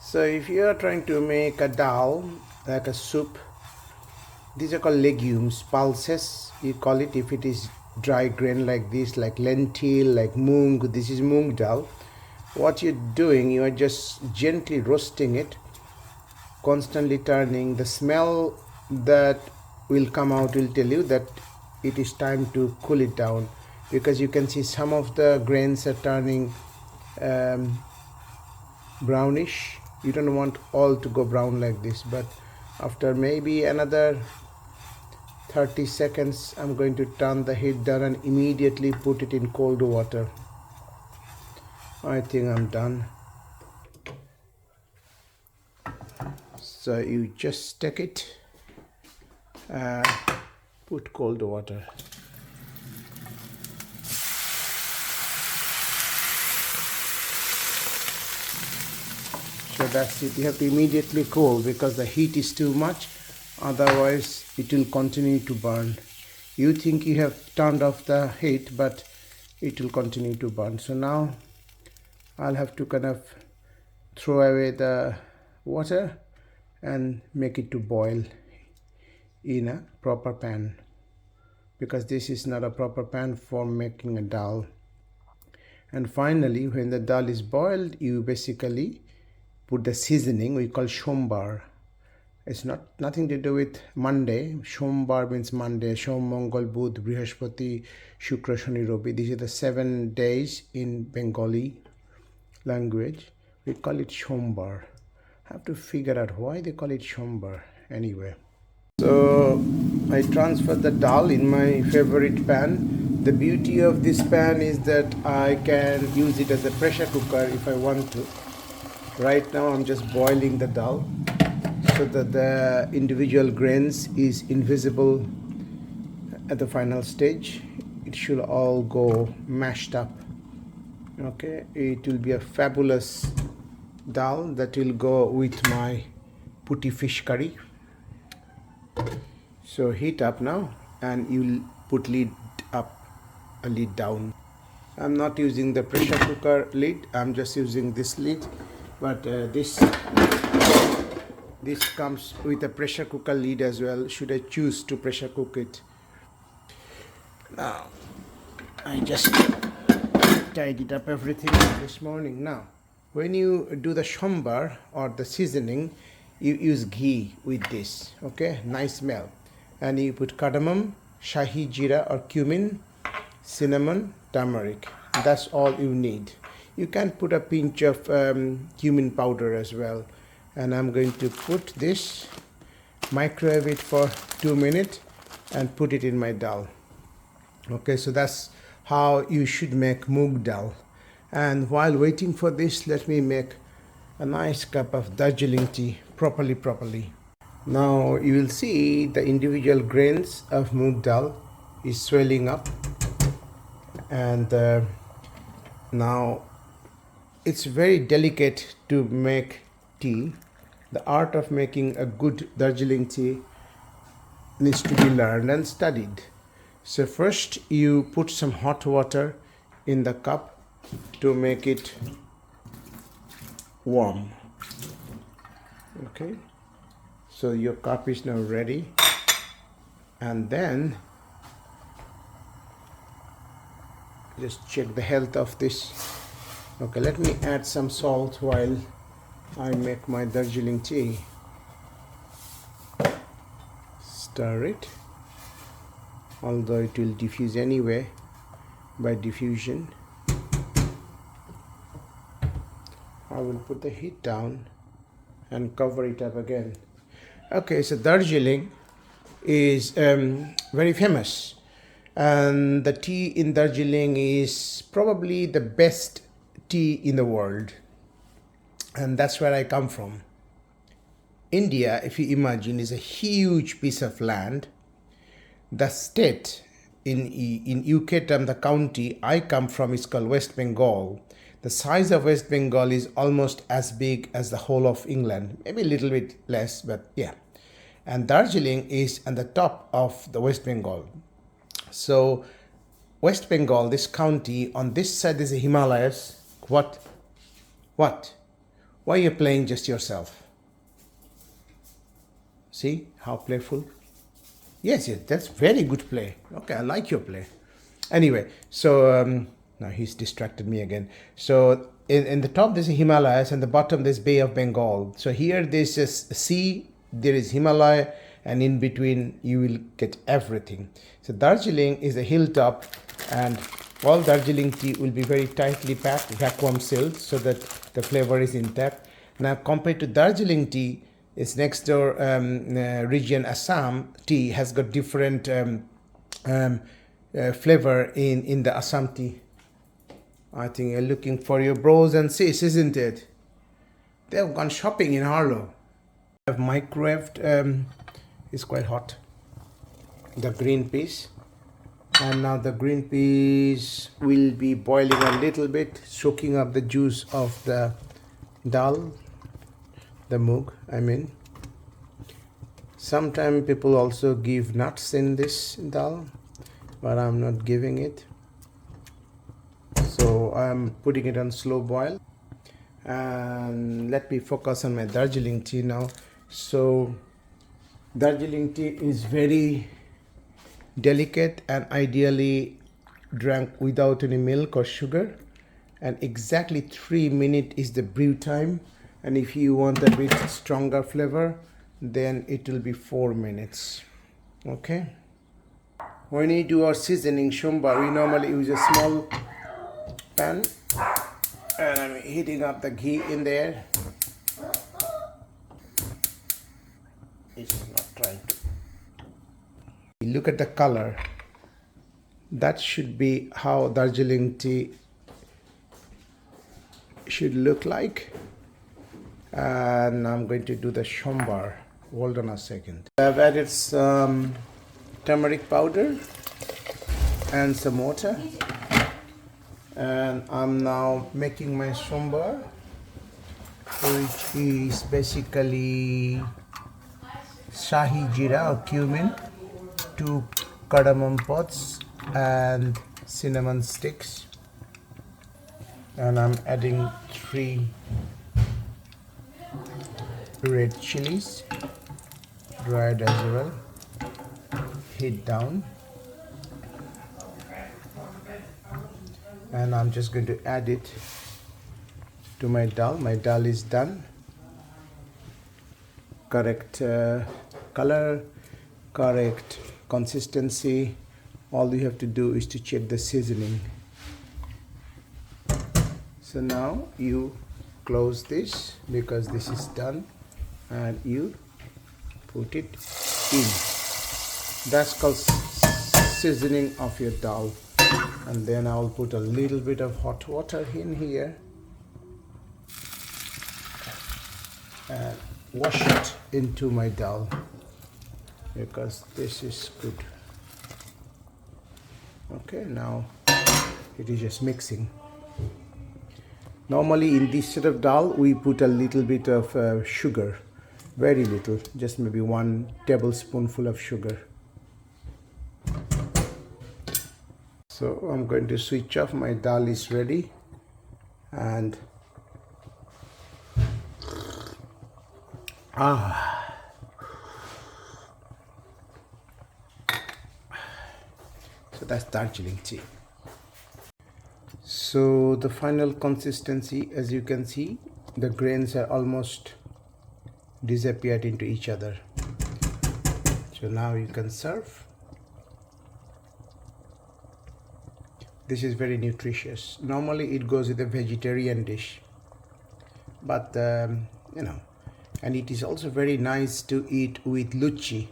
So if you are trying to make a dal, like a soup, these are called legumes, pulses, you call it. If it is dry grain like this, like lentil, like moong, this is moong dal. What you're doing, you are just gently roasting it, constantly turning. The smell that will come out will tell you that it is time to cool it down, because you can see some of the grains are turning brownish. You don't want all to go brown like this, but after maybe another 30 seconds I'm going to turn the heat down and immediately put it in cold water. I think I'm done. So you just take it, put cold water. So that's it. You have to immediately cool because the heat is too much, otherwise it will continue to burn. You think you have turned off the heat, but it will continue to burn. So now I'll have to kind of throw away the water and make it to boil in a proper pan, because this is not a proper pan for making a dal. And finally, when the dal is boiled, you basically put the seasoning we call shombar. It's nothing to do with Monday. Shombar means Monday. Shom, Mongol, Budh, Brihaspati, Shukra, Shani, Ravi. These are the 7 days in Bengali language. We call it shombar. I have to figure out why they call it shombar. Anyway, so I transfer the dal in my favorite pan. The beauty of this pan is that I can use it as a pressure cooker if I want to. Right now I'm just boiling the dal so that the individual grains is invisible at the final stage. It should all go mashed up. Okay, it will be a fabulous dal that will go with my putty fish curry. So heat up now and you'll put lid up, a lid down. I'm not using the pressure cooker lid, I'm just using this lid, but this comes with a pressure cooker lid as well, should I choose to pressure cook it. Now I just tidied up everything this morning. Now when you do the shombar or the seasoning, you use ghee with this, okay, nice smell. And you put cardamom, shahi jeera or cumin, cinnamon, turmeric. That's all you need. You can put a pinch of cumin powder as well. And I'm going to put this, microwave it for 2 minutes and put it in my dal. Okay, so that's how you should make moong dal. And while waiting for this, let me make a nice cup of Darjeeling tea properly. Now you will see the individual grains of moong dal is swelling up, and now it's very delicate to make tea. The art of making a good Darjeeling tea needs to be learned and studied. So first you put some hot water in the cup to make it warm. Okay, so your cup is now ready, and then just check the health of this. Okay, let me add some salt while I make my Darjeeling tea. Stir it, although it will diffuse anyway by diffusion. I will put the heat down and cover it up again. Okay, so Darjeeling is very famous, and the tea in Darjeeling is probably the best tea in the world, and that's where I come from. India, if you imagine, is a huge piece of land. The state in UK term, the county I come from is called West Bengal. The size of West Bengal is almost as big as the whole of England, maybe a little bit less, but yeah. And Darjeeling is at the top of the West Bengal. So West Bengal, this county, on this side is the Himalayas. What? Why you're playing just yourself? See how playful? Yes, yes, that's very good play. Okay, I like your play. Anyway, so now he's distracted me again. So in the top there's a Himalayas and the bottom there's Bay of Bengal. So here there's just sea, there is Himalaya, and in between you will get everything. So Darjeeling is a hilltop, and all Darjeeling tea will be very tightly packed, vacuum sealed, so that the flavor is intact. Now compared to Darjeeling tea, its next door region Assam tea has got different flavor in the Assam tea. I think you're looking for your bros and sis, isn't it? They've gone shopping in Harlow. I've microwaved, it's quite hot, the green peas. And now the green peas will be boiling a little bit, soaking up the juice of the dal, the moog, I mean. Sometimes people also give nuts in this dal, but I'm not giving it. So I'm putting it on slow boil. And let me focus on my Darjeeling tea now. So Darjeeling tea is very delicate and ideally drank without any milk or sugar, and exactly 3 minutes is the brew time, and if you want a bit stronger flavor then it will be 4 minutes. Okay, when we do our seasoning shumbar, we normally use a small pan, and I'm heating up the ghee in there. It's not trying to. Look at the color. That should be how Darjeeling tea should look like. And I'm going to do the shumbar. Hold on a second. I've added some turmeric powder and some water, and I'm now making my shumbar, which is basically shahi jeera or cumin, 2 cardamom pods and cinnamon sticks, and I'm adding 3 red chilies, dried as well. Heat down, and I'm just going to add it to my dal. My dal is done. Correct color, correct consistency. All you have to do is to check the seasoning. So now you close this because this is done, and you put it in. That's called seasoning of your dal. And then I'll put a little bit of hot water in here and wash it into my dal, because this is good. Okay, now it is just mixing. Normally in this set of dal we put a little bit of sugar, very little, just maybe 1 tablespoonful of sugar. So I'm going to switch off. My dal is ready, and so that's Darjeeling tea. So the final consistency, as you can see, the grains are almost disappeared into each other. So now you can serve. This is very nutritious. Normally it goes with a vegetarian dish, but you know, and it is also very nice to eat with luchi,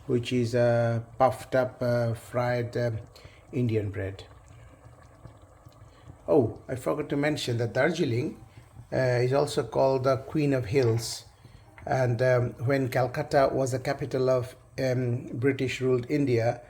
which is a puffed up fried Indian bread. Oh, I forgot to mention that Darjeeling is also called the Queen of Hills, and when Calcutta was the capital of British ruled India,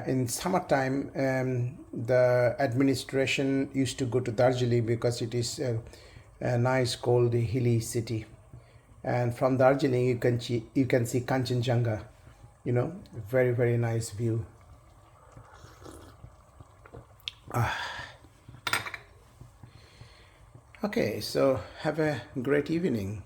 in summertime the administration used to go to Darjeeling because it is a nice cold hilly city, and from Darjeeling you can see Kanchenjunga, you know, very, very nice view. Okay, so have a great evening.